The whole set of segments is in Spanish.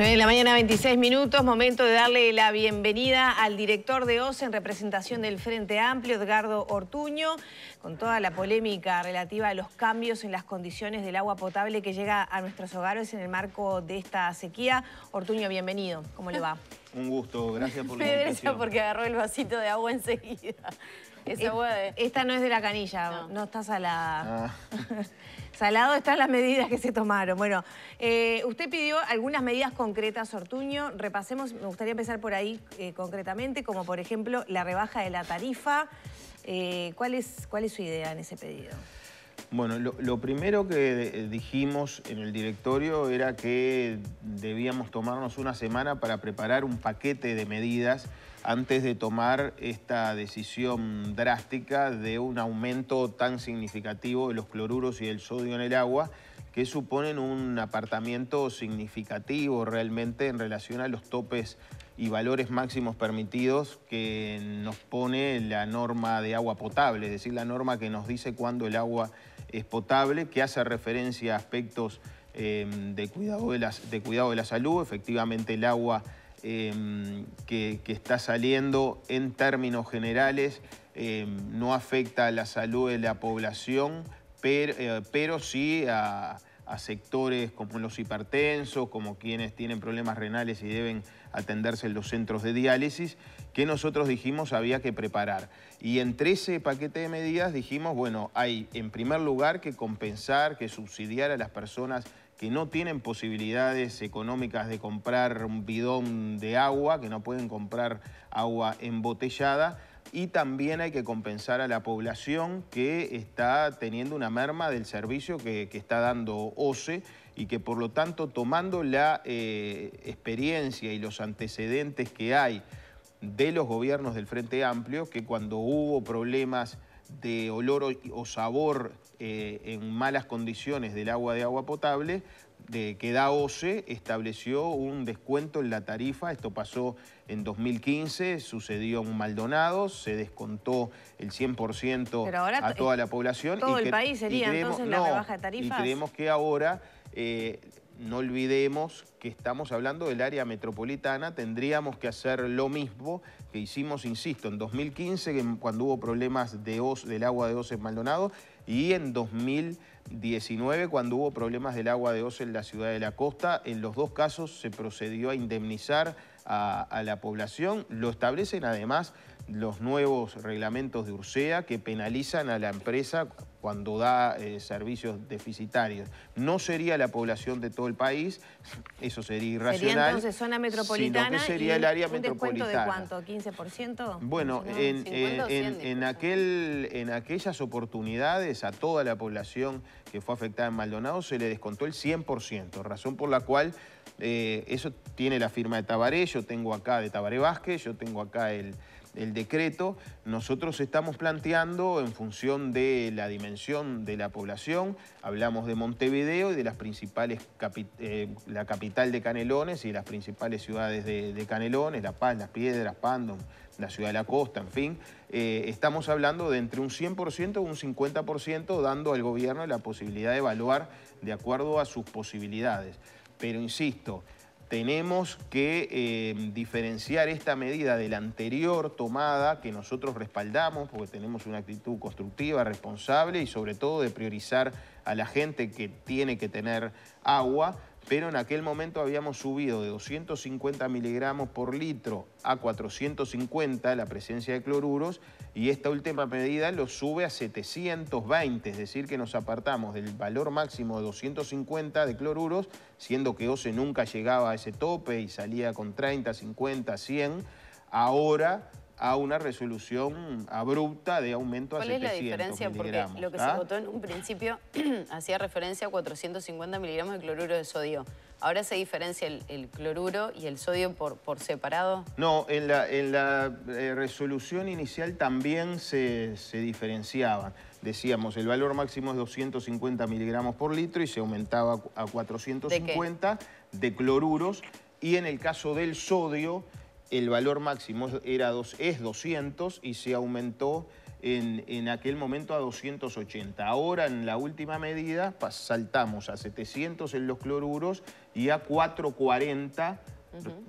9 de la mañana, 26 minutos, momento de darle la bienvenida al director de OCE en representación del Frente Amplio, Edgardo Ortuño, con toda la polémica relativa a los cambios en las condiciones del agua potable que llega a nuestros hogares en el marco de esta sequía. Ortuño, bienvenido. ¿Cómo le va? Un gusto, gracias por la Me invitación. porque agarró el vasito de agua enseguida. Esa agua de... Esta no es de la canilla, No. no está salada. Ah. Salado están las medidas que se tomaron. Bueno, usted pidió algunas medidas concretas, Ortuño. Repasemos, me gustaría empezar por ahí concretamente, como por ejemplo la rebaja de la tarifa. ¿Cuál es su idea en ese pedido? Bueno, lo primero que dijimos en el directorio era que debíamos tomarnos una semana para preparar un paquete de medidas antes de tomar esta decisión drástica de un aumento tan significativo de los cloruros y el sodio en el agua, que suponen un apartamiento significativo realmente en relación a los topes y valores máximos permitidos que nos pone la norma de agua potable, es decir, la norma que nos dice cuándo el agua es potable, que hace referencia a aspectos de cuidado de la salud. Efectivamente, el agua que está saliendo en términos generales no afecta a la salud de la población, pero sí a sectores como los hipertensos, como quienes tienen problemas renales y deben atenderse en los centros de diálisis, que nosotros dijimos había que preparar. Y entre ese paquete de medidas dijimos, bueno, hay en primer lugar que compensar, que subsidiar a las personas que no tienen posibilidades económicas de comprar un bidón de agua, que no pueden comprar agua embotellada, y también hay que compensar a la población que está teniendo una merma del servicio que está dando OCE y que por lo tanto, tomando la experiencia y los antecedentes que hay de los gobiernos del Frente Amplio, que cuando hubo problemas de olor o sabor en malas condiciones del agua de agua potable, que da OCE, estableció un descuento en la tarifa. Esto pasó en 2015, sucedió en Maldonado, se descontó el 100% a toda la población. Todo el país sería entonces la rebaja de tarifas. Y creemos que ahora, no olvidemos que estamos hablando del área metropolitana, tendríamos que hacer lo mismo que hicimos, insisto, en 2015, cuando hubo problemas del agua de OCE en Maldonado, y en 2019, cuando hubo problemas del agua de OCE en la ciudad de la costa. En los dos casos se procedió a indemnizar a la población. Lo establecen además los nuevos reglamentos de Ursea, que penalizan a la empresa cuando da servicios deficitarios. No sería la población de todo el país, eso sería irracional. Sería entonces zona metropolitana, sino que sería el área metropolitana. ¿Un descuento metropolitana. de cuánto? ¿15%? Bueno, No, en aquellas oportunidades a toda la población que fue afectada en Maldonado se le descontó el 100%, razón por la cual eso tiene la firma de Tabaré, yo tengo acá de Tabaré Vázquez, yo tengo acá el decreto. Nosotros estamos planteando en función de la dimensión de la población, hablamos de Montevideo y de las principales, la capital de Canelones y las principales ciudades de Canelones, La Paz, Las Piedras, Pando, la ciudad de la costa, en fin. Estamos hablando de entre un 100% o un 50%, dando al gobierno la posibilidad de evaluar de acuerdo a sus posibilidades. Pero insisto, tenemos que diferenciar esta medida de la anterior tomada, que nosotros respaldamos porque tenemos una actitud constructiva, responsable y sobre todo de priorizar a la gente que tiene que tener agua, pero en aquel momento habíamos subido de 250 miligramos por litro a 450 la presencia de cloruros, y esta última medida lo sube a 720, es decir, que nos apartamos del valor máximo de 250 de cloruros, siendo que OCE nunca llegaba a ese tope y salía con 30, 50, 100, ahora a una resolución abrupta de aumento a 700 miligramos. ¿Cuál es la diferencia? Porque lo que se votó en un principio hacía referencia a 450 miligramos de cloruro de sodio. ¿Ahora se diferencia el cloruro y el sodio por separado? No, en la resolución inicial también se diferenciaban. Decíamos, el valor máximo es 250 miligramos por litro y se aumentaba a 450 de cloruros. Y en el caso del sodio, el valor máximo es 200 y se aumentó en aquel momento a 280. Ahora, en la última medida, saltamos a 700 en los cloruros y a 440.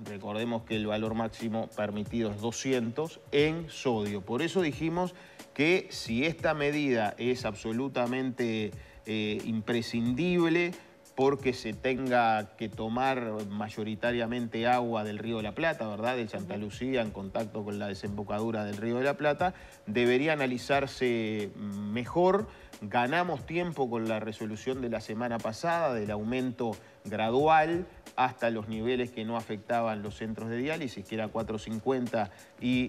Recordemos que el valor máximo permitido es 200 en sodio. Por eso dijimos que si esta medida es absolutamente imprescindible, porque se tenga que tomar mayoritariamente agua del Río de la Plata, ¿verdad?, del Santa Lucía, en contacto con la desembocadura del Río de la Plata, debería analizarse mejor. Ganamos tiempo con la resolución de la semana pasada del aumento gradual hasta los niveles que no afectaban los centros de diálisis, que era 450 y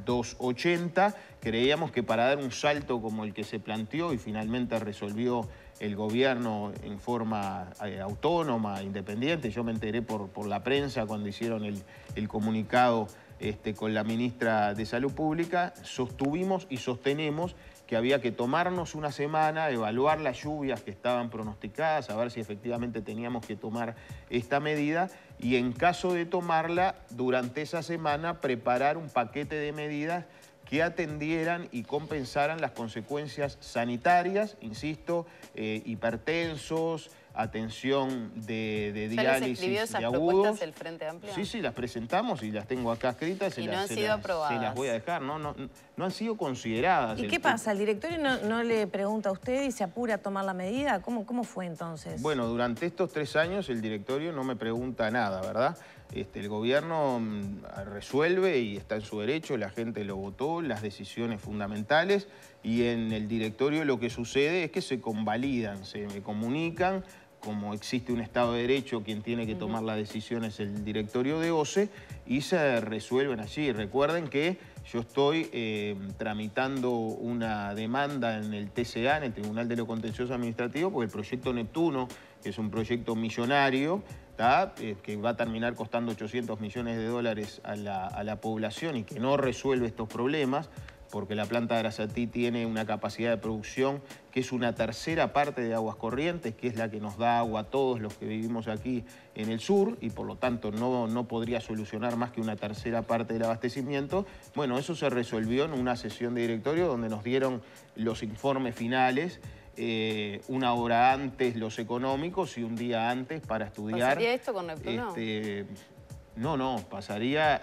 280. Creíamos que para dar un salto como el que se planteó y finalmente resolvió el gobierno en forma autónoma, independiente, yo me enteré por la prensa cuando hicieron el comunicado con la ministra de Salud Pública, sostuvimos y sostenemos que había que tomarnos una semana, evaluar las lluvias que estaban pronosticadas, a ver si efectivamente teníamos que tomar esta medida y en caso de tomarla, durante esa semana preparar un paquete de medidas que atendieran y compensaran las consecuencias sanitarias, insisto, hipertensos, atención de diálisis. ¿Ya les escribió esas propuestas el Frente Amplio? Sí, las presentamos y las tengo acá escritas. Y no han sido aprobadas. Se las voy a dejar, no han sido consideradas. ¿Y qué pasa? ¿El directorio no le pregunta a usted y se apura a tomar la medida? ¿Cómo fue entonces? Bueno, durante estos 3 años el directorio no me pregunta nada, ¿verdad? El gobierno resuelve y está en su derecho, la gente lo votó, las decisiones fundamentales, y en el directorio lo que sucede es que se convalidan, se me comunican. Como existe un Estado de Derecho, quien tiene que tomar la decisión es el directorio de OCE y se resuelven allí. Recuerden que yo estoy tramitando una demanda en el TCA, en el Tribunal de lo Contencioso Administrativo, porque el proyecto Neptuno, que es un proyecto millonario, que va a terminar costando 800 millones de dólares a la población y que no resuelve estos problemas, porque la planta de Arasatí tiene una capacidad de producción que es una tercera parte de Aguas Corrientes, que es la que nos da agua a todos los que vivimos aquí en el sur, y por lo tanto no podría solucionar más que una tercera parte del abastecimiento. Bueno, eso se resolvió en una sesión de directorio donde nos dieron los informes finales, una hora antes los económicos y un día antes para estudiar. ¿Pasaría esto con Neptuno? No, pasaría...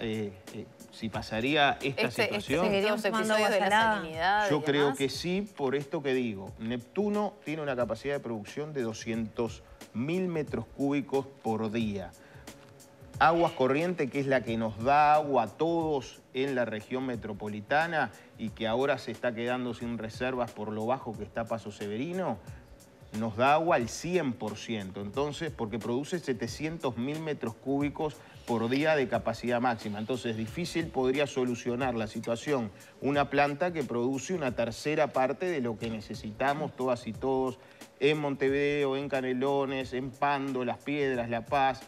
si pasaría esta situación... ¿Seguiríamos episodios de la salinidad? Yo creo que sí, por esto que digo. Neptuno tiene una capacidad de producción de 200.000 metros cúbicos por día. Aguas Corrientes, que es la que nos da agua a todos en la región metropolitana y que ahora se está quedando sin reservas por lo bajo que está Paso Severino, nos da agua al 100%. Entonces, porque produce 700.000 metros cúbicos por día de capacidad máxima. Entonces, difícil podría solucionar la situación una planta que produce una tercera parte de lo que necesitamos todas y todos en Montevideo, en Canelones, en Pando, Las Piedras, La Paz,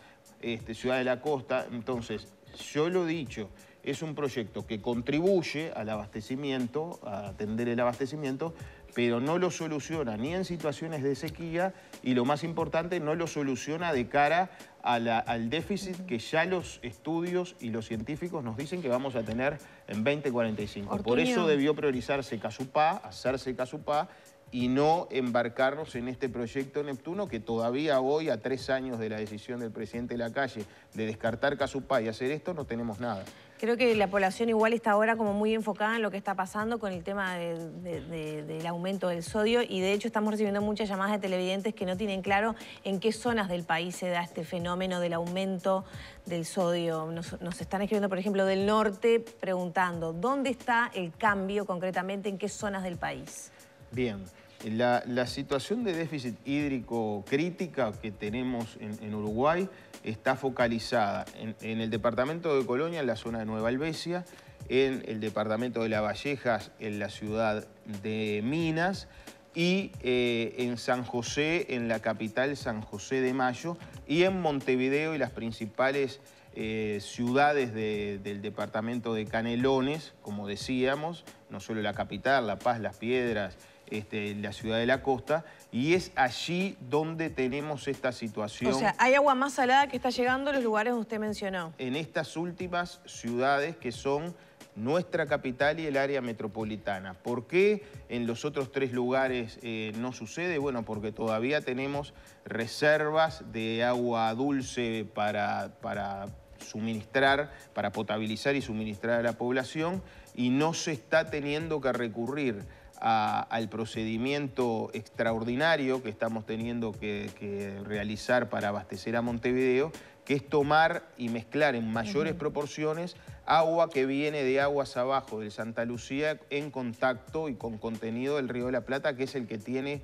Ciudad de la Costa. Entonces, yo lo he dicho, es un proyecto que contribuye al abastecimiento, a atender el abastecimiento, pero no lo soluciona ni en situaciones de sequía y, lo más importante, no lo soluciona de cara al déficit que ya los estudios y los científicos nos dicen que vamos a tener en 2045. Ortuño. Por eso debió priorizarse Casupá, hacerse Casupá, y no embarcarnos en este proyecto Neptuno, que todavía hoy, a 3 años de la decisión del presidente Lacalle de descartar Casupá y hacer esto, no tenemos nada. Creo que la población igual está ahora como muy enfocada en lo que está pasando con el tema del aumento del sodio, y de hecho estamos recibiendo muchas llamadas de televidentes que no tienen claro en qué zonas del país se da este fenómeno del aumento del sodio. Nos están escribiendo, por ejemplo, del norte, preguntando ¿dónde está el cambio concretamente, en qué zonas del país? Bien. La situación de déficit hídrico crítica que tenemos en Uruguay está focalizada en el departamento de Colonia, en la zona de Nueva Helvecia, en el departamento de Lavallejas, en la ciudad de Minas, y en San José, en la capital San José de Mayo, y en Montevideo y las principales ciudades del departamento de Canelones, como decíamos, no solo la capital, La Paz, Las Piedras, la ciudad de la costa, y es allí donde tenemos esta situación. O sea, hay agua más salada que está llegando a los lugares que usted mencionó. En estas últimas ciudades que son nuestra capital y el área metropolitana. ¿Por qué en los otros 3 lugares no sucede? Bueno, porque todavía tenemos reservas de agua dulce para suministrar, para potabilizar y suministrar a la población, y no se está teniendo que recurrir al procedimiento extraordinario que estamos teniendo que realizar para abastecer a Montevideo, que es tomar y mezclar en mayores proporciones agua que viene de aguas abajo del Santa Lucía en contacto y con contenido del Río de la Plata, que es el que tiene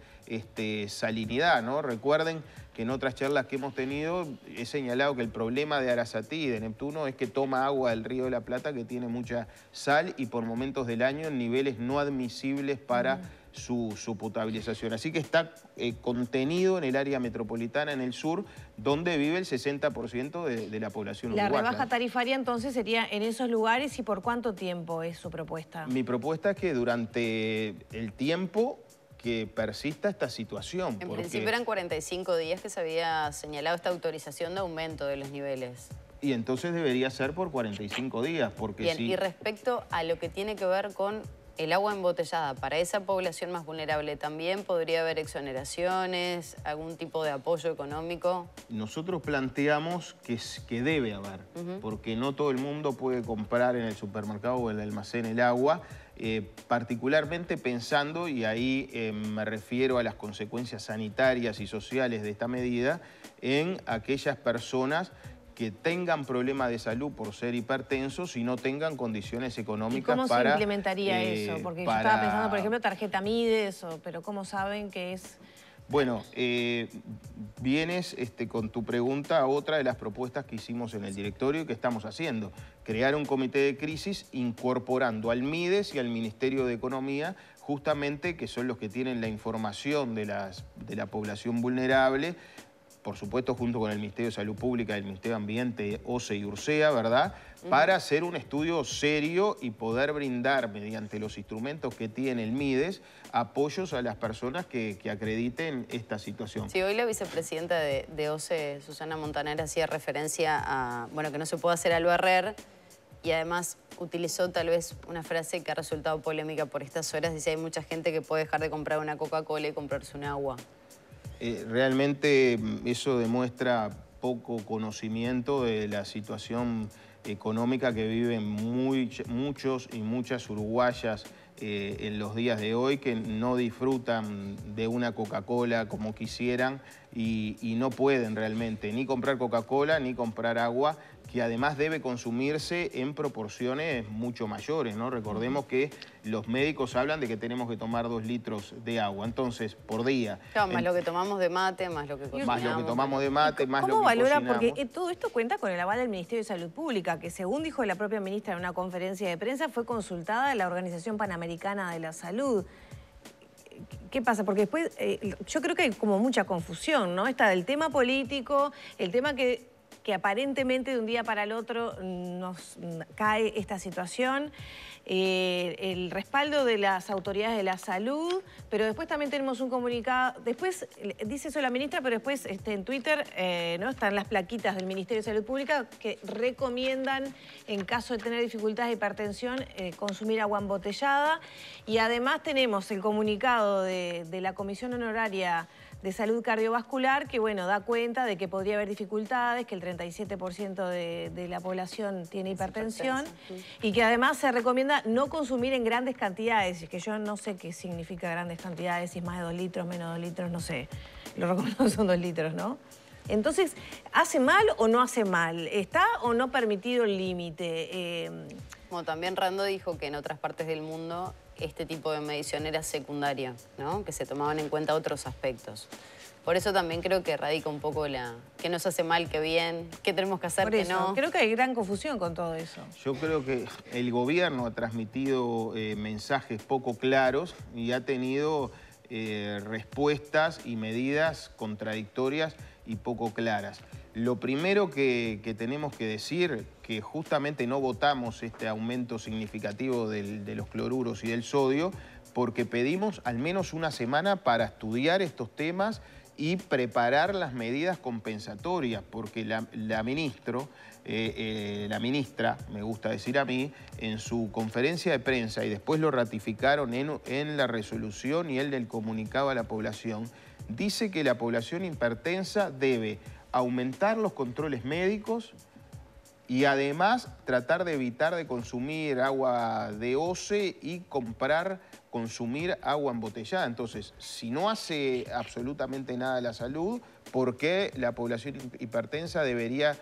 salinidad, ¿no? Recuerden que en otras charlas que hemos tenido he señalado que el problema de Arasatí y de Neptuno es que toma agua del Río de la Plata, que tiene mucha sal y por momentos del año en niveles no admisibles para su potabilización. Así que está contenido en el área metropolitana, en el sur, donde vive el 60% de la población uruguaya. La rebaja tarifaria entonces sería en esos lugares, ¿y por cuánto tiempo es su propuesta? Mi propuesta es que durante el tiempo que persista esta situación. En principio eran 45 días que se había señalado esta autorización de aumento de los niveles. Y entonces debería ser por 45 días, porque bien, sí. Y respecto a lo que tiene que ver con el agua embotellada, para esa población más vulnerable, ¿también podría haber exoneraciones, algún tipo de apoyo económico? Nosotros planteamos que debe haber, porque no todo el mundo puede comprar en el supermercado o en el almacén el agua, particularmente pensando, y ahí me refiero a las consecuencias sanitarias y sociales de esta medida, en aquellas personas que tengan problemas de salud por ser hipertensos y no tengan condiciones económicas para... ¿Y cómo se implementaría eso? Porque yo estaba pensando, por ejemplo, tarjeta Mides, pero ¿cómo saben que es...? Bueno, vienes con tu pregunta a otra de las propuestas que hicimos en el directorio y que estamos haciendo. Crear un comité de crisis incorporando al Mides y al Ministerio de Economía, justamente que son los que tienen la información de la población vulnerable, por supuesto junto con el Ministerio de Salud Pública, el Ministerio de Ambiente, OCE y URSEA, ¿verdad? Para hacer un estudio serio y poder brindar, mediante los instrumentos que tiene el Mides, apoyos a las personas que acrediten esta situación. Sí, hoy la vicepresidenta de OCE, Susana Montaner, hacía referencia a, bueno, que no se puede hacer al barrer, y además utilizó tal vez una frase que ha resultado polémica por estas horas. Dice, hay mucha gente que puede dejar de comprar una Coca-Cola y comprarse un agua. Realmente eso demuestra poco conocimiento de la situación económica que viven muchos y muchas uruguayas en los días de hoy, que no disfrutan de una Coca-Cola como quisieran y no pueden realmente ni comprar Coca-Cola ni comprar agua, que además debe consumirse en proporciones mucho mayores, ¿no? Recordemos que los médicos hablan de que tenemos que tomar 2 litros de agua, entonces, por día. Claro, más lo que tomamos de mate, más lo que cocinamos. Más lo que tomamos de mate, más lo que ¿Cómo valora? cocinamos. Porque todo esto cuenta con el aval del Ministerio de Salud Pública, que según dijo la propia ministra en una conferencia de prensa, fue consultada la Organización Panamericana de la Salud. ¿Qué pasa? Porque después yo creo que hay como mucha confusión, ¿no? Está el tema político, el tema que aparentemente de un día para el otro nos cae esta situación, el respaldo de las autoridades de la salud, pero después también tenemos un comunicado, después dice eso la ministra, pero después en Twitter ¿no? Están las plaquitas del Ministerio de Salud Pública que recomiendan, en caso de tener dificultades de hipertensión, consumir agua embotellada, y además tenemos el comunicado de la Comisión Honoraria de Salud Cardiovascular, que bueno, da cuenta de que podría haber dificultades, que el 37% de la población tiene hipertensión, y que además se recomienda no consumir en grandes cantidades, que yo no sé qué significa grandes cantidades, si es más de 2 litros, menos de 2 litros, no sé, lo recomiendo son 2 litros, ¿no? Entonces, ¿hace mal o no hace mal? ¿Está o no permitido el límite? Como también Rando dijo que en otras partes del mundo este tipo de medición era secundaria, ¿no? Que se tomaban en cuenta otros aspectos. Por eso también creo que radica un poco que no se hace mal, que bien, qué tenemos que hacer, Por que eso, no. creo que hay gran confusión con todo eso. Yo creo que el gobierno ha transmitido mensajes poco claros y ha tenido respuestas y medidas contradictorias y poco claras. Lo primero que tenemos que decir, que justamente no votamos este aumento significativo de los cloruros y del sodio, porque pedimos al menos una semana para estudiar estos temas y preparar las medidas compensatorias, porque la ministra, me gusta decir a mí, en su conferencia de prensa, y después lo ratificaron en la resolución y el del comunicado a la población, dice que la población hipertensa debe aumentar los controles médicos y además tratar de evitar de consumir agua de OCE y consumir agua embotellada. Entonces, si no hace absolutamente nada a la salud, ¿por qué la población hipertensa debería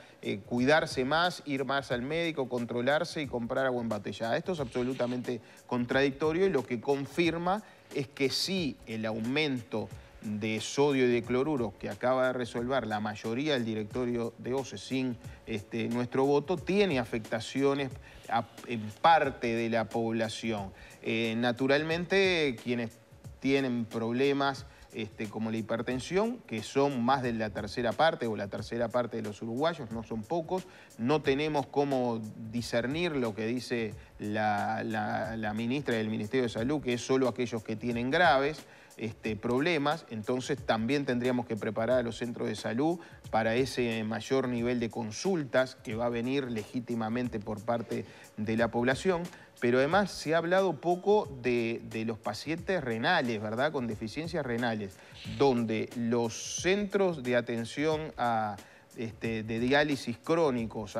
cuidarse más, ir más al médico, controlarse y comprar agua embotellada? Esto es absolutamente contradictorio y lo que confirma es que sí, el aumento de sodio y de cloruro que acaba de resolver la mayoría del directorio de OCE sin nuestro voto, tiene afectaciones en parte de la población. Naturalmente, quienes tienen problemas como la hipertensión, que son más de la tercera parte o la tercera parte de los uruguayos, no son pocos, no tenemos cómo discernir lo que dice la ministra del Ministerio de Salud, que es solo aquellos que tienen graves problemas. Entonces también tendríamos que preparar a los centros de salud para ese mayor nivel de consultas que va a venir legítimamente por parte de la población. Pero además se ha hablado poco de los pacientes renales, ¿verdad? Con deficiencias renales, donde los centros de atención de diálisis crónicos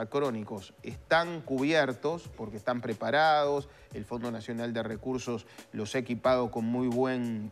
están cubiertos porque están preparados, el Fondo Nacional de Recursos los ha equipado con muy buen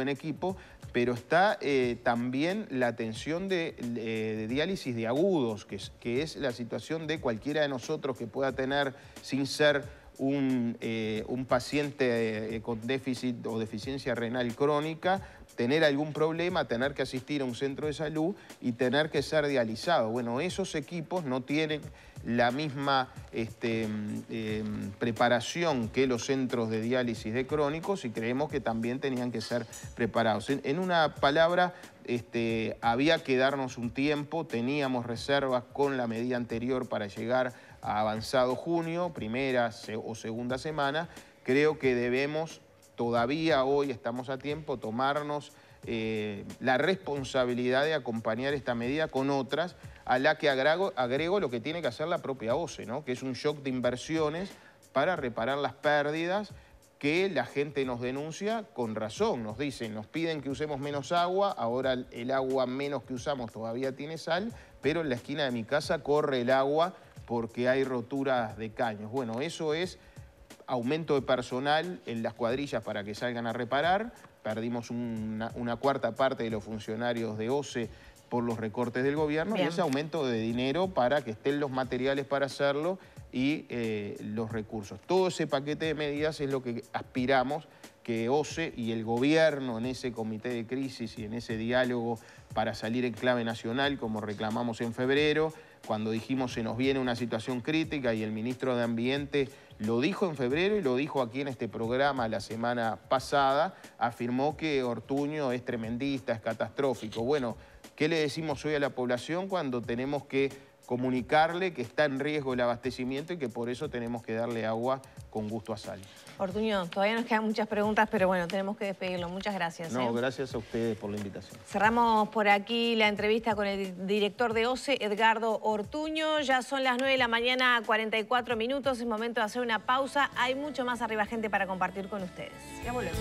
equipo, pero está también la atención de diálisis de agudos, que es la situación de cualquiera de nosotros que pueda tener, sin ser un paciente con déficit o deficiencia renal crónica, tener algún problema, tener que asistir a un centro de salud y tener que ser dializado. Bueno, esos equipos no tienen la misma preparación que los centros de diálisis de crónicos y creemos que también tenían que ser preparados. En una palabra, había que darnos un tiempo, teníamos reservas con la medida anterior para llegar a avanzado junio, primera o segunda semana. Creo que debemos, todavía hoy estamos a tiempo, tomarnos la responsabilidad de acompañar esta medida con otras, a la que agrego lo que tiene que hacer la propia OCE, ¿no? Que es un shock de inversiones para reparar las pérdidas que la gente nos denuncia con razón. Nos dicen, nos piden que usemos menos agua, ahora el agua menos que usamos todavía tiene sal, pero en la esquina de mi casa corre el agua porque hay roturas de caños. Bueno, eso es aumento de personal en las cuadrillas para que salgan a reparar. Perdimos una cuarta parte de los funcionarios de OCE por los recortes del gobierno. Bien. Y ese aumento de dinero para que estén los materiales para hacerlo y los recursos. Todo ese paquete de medidas es lo que aspiramos que OCE y el gobierno en ese comité de crisis y en ese diálogo para salir en clave nacional, como reclamamos en febrero, cuando dijimos se nos viene una situación crítica y el ministro de Ambiente lo dijo en febrero y lo dijo aquí en este programa la semana pasada, afirmó que Ortuño es tremendista, es catastrófico. Bueno, ¿qué le decimos hoy a la población cuando tenemos que comunicarle que está en riesgo el abastecimiento y que por eso tenemos que darle agua con gusto a sal? Ortuño, todavía nos quedan muchas preguntas, pero bueno, tenemos que despedirlo. Muchas gracias. No, gracias a ustedes por la invitación. Cerramos por aquí la entrevista con el director de OCE, Edgardo Ortuño. Ya son las 9 de la mañana, 44 minutos. Es momento de hacer una pausa. Hay mucho más Arriba Gente para compartir con ustedes. Ya volvemos.